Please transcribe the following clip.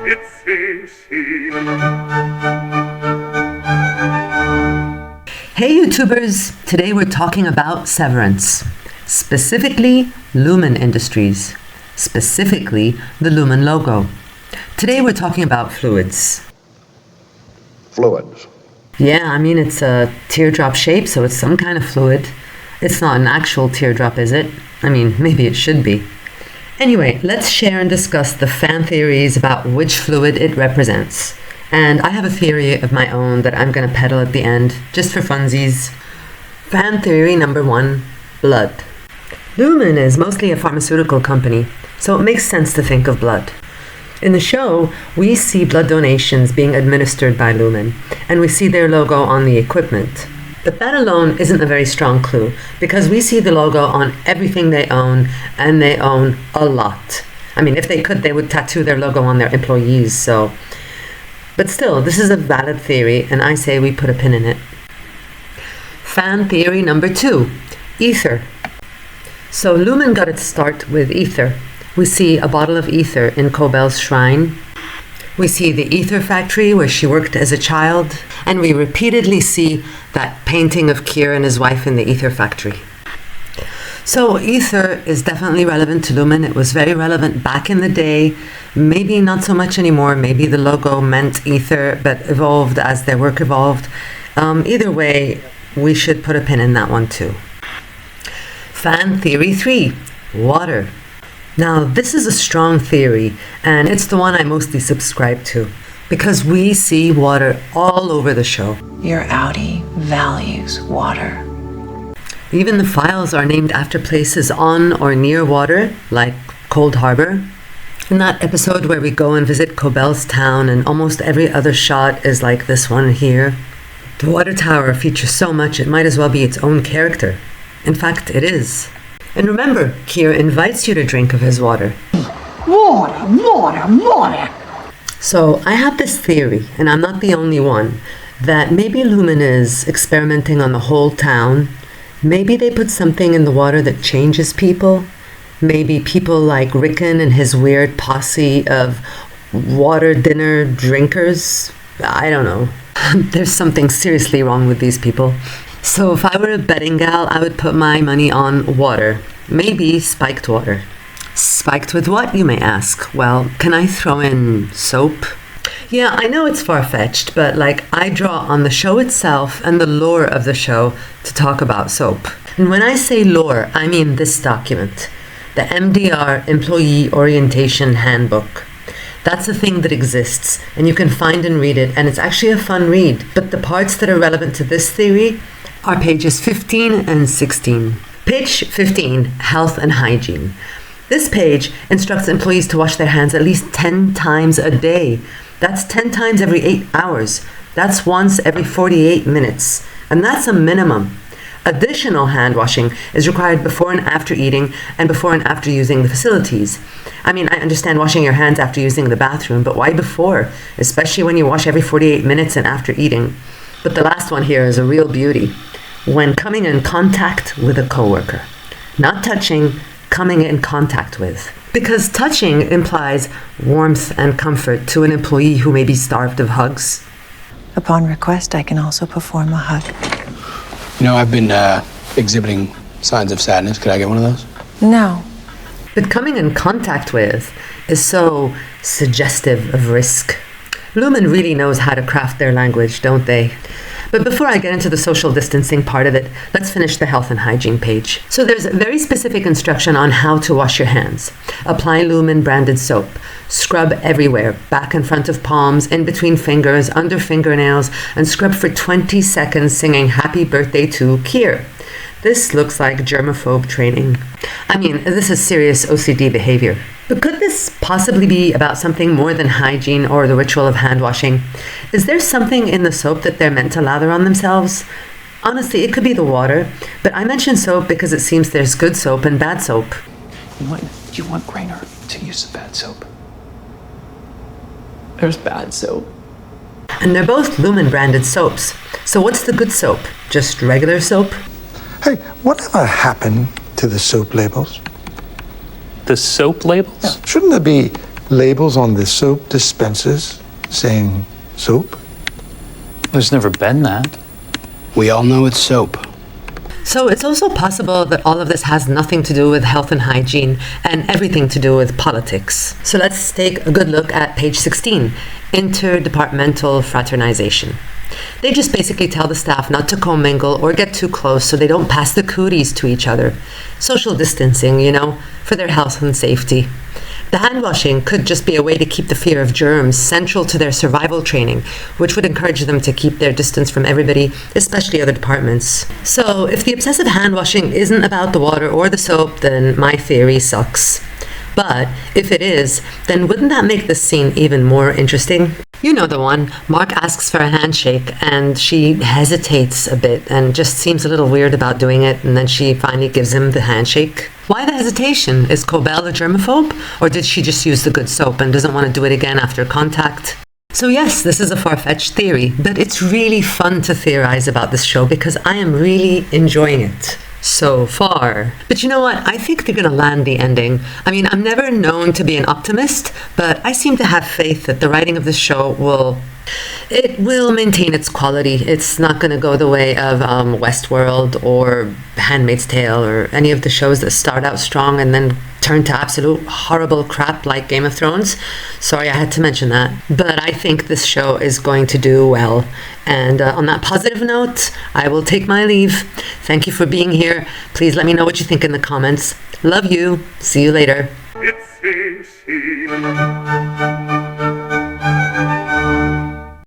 It's fishy. Hey YouTubers! Today we're talking about Severance, specifically Lumon Industries, specifically the Lumon logo. Today we're talking about fluids. Fluids. Yeah, I mean it's a teardrop shape, so it's some kind of fluid. It's not an actual teardrop, is it? I mean, maybe it should be. Anyway, let's share and discuss the fan theories about which fluid it represents. And I have a theory of my own that I'm going to peddle at the end, just for funsies. Fan theory number 1, blood. Lumon is mostly a pharmaceutical company, so it makes sense to think of blood. In the show, we see blood donations being administered by Lumon, and we see their logo on the equipment. But that alone isn't a very strong clue, because we see the logo on everything they own, and they own a lot. I mean, if they could, they would tattoo their logo on their employees, so... But still, this is a valid theory, and I say we put a pin in it. Fan theory number 2, ether. So Lumon got its start with ether. We see a bottle of ether in Cobel's shrine. We see the ether factory where she worked as a child, and we repeatedly see that painting of Keir and his wife in the ether factory. So ether is definitely relevant to Lumon. It was very relevant back in the day, maybe not so much anymore. Maybe the logo meant ether, but evolved as their work evolved. Either way, we should put a pin in that one too. Fan theory 3, water. Now, this is a strong theory, and it's the one I mostly subscribe to, because we see water all over the show. Your Audi values water. Even the files are named after places on or near water, like Cold Harbor. In that episode where we go and visit Cobel's town, and almost every other shot is like this one here. The water tower features so much it might as well be its own character. In fact, it is. And remember, Keir invites you to drink of his water. Water, water, water. So I have this theory, and I'm not the only one, that maybe Lumon is experimenting on the whole town. Maybe they put something in the water that changes people. Maybe people like Rickon and his weird posse of water dinner drinkers. I don't know. There's something seriously wrong with these people. So if I were a betting gal, I would put my money on water. Maybe spiked water. Spiked with what, you may ask? Well, can I throw in soap? Yeah, I know it's far-fetched, but I draw on the show itself and the lore of the show to talk about soap. And when I say lore, I mean this document, the MDR Employee Orientation Handbook. That's a thing that exists, and you can find and read it, and it's actually a fun read. But the parts that are relevant to this theory are pages 15 and 16. Page 15, Health and Hygiene. This page instructs employees to wash their hands at least 10 times a day. That's 10 times every 8 hours. That's once every 48 minutes. And that's a minimum. Additional hand washing is required before and after eating and before and after using the facilities. I mean, I understand washing your hands after using the bathroom, but why before? Especially when you wash every 48 minutes and after eating. But the last one here is a real beauty. When coming in contact with a coworker. Not touching, coming in contact with. Because touching implies warmth and comfort to an employee who may be starved of hugs. Upon request, I can also perform a hug. You know, I've been exhibiting signs of sadness. Could I get one of those? No. But coming in contact with is so suggestive of risk. Lumon really knows how to craft their language, don't they? But before I get into the social distancing part of it, let's finish the health and hygiene page. So there's very specific instruction on how to wash your hands. Apply Lumon branded soap. Scrub everywhere, back and front of palms, in between fingers, under fingernails, and scrub for 20 seconds singing Happy Birthday to Keir. This looks like germaphobe training. I mean, this is serious OCD behavior. But could this possibly be about something more than hygiene or the ritual of hand washing? Is there something in the soap that they're meant to lather on themselves? Honestly, it could be the water, but I mentioned soap because it seems there's good soap and bad soap. You want Grainer to use the bad soap. There's bad soap. And they're both Lumon branded soaps. So what's the good soap? Just regular soap? Hey, whatever happened to the soap labels? The soap labels? Yeah. Shouldn't there be labels on the soap dispensers saying soap? There's never been that. We all know it's soap. So it's also possible that all of this has nothing to do with health and hygiene and everything to do with politics. So let's take a good look at page 16, interdepartmental fraternization. They just basically tell the staff not to commingle or get too close so they don't pass the cooties to each other. Social distancing, you know, for their health and safety. The hand washing could just be a way to keep the fear of germs central to their survival training, which would encourage them to keep their distance from everybody, especially other departments. So if the obsessive hand washing isn't about the water or the soap, then my theory sucks. But if it is, then wouldn't that make this scene even more interesting? You know the one. Mark asks for a handshake and she hesitates a bit and just seems a little weird about doing it, and then she finally gives him the handshake. Why the hesitation? Is Cobell a germaphobe? Or did she just use the good soap and doesn't want to do it again after contact? So yes, this is a far-fetched theory, but it's really fun to theorize about this show because I am really enjoying it so far. But you know what? I think they're going to land the ending. I mean, I'm never known to be an optimist, but I seem to have faith that the writing of this show will maintain its quality. It's not going to go the way of Westworld or Handmaid's Tale or any of the shows that start out strong and then turn to absolute horrible crap like Game of Thrones. Sorry, I had to mention that. But I think this show is going to do well. And on that positive note, I will take my leave. Thank you for being here. Please let me know what you think in the comments. Love you. See you later. It's a scene.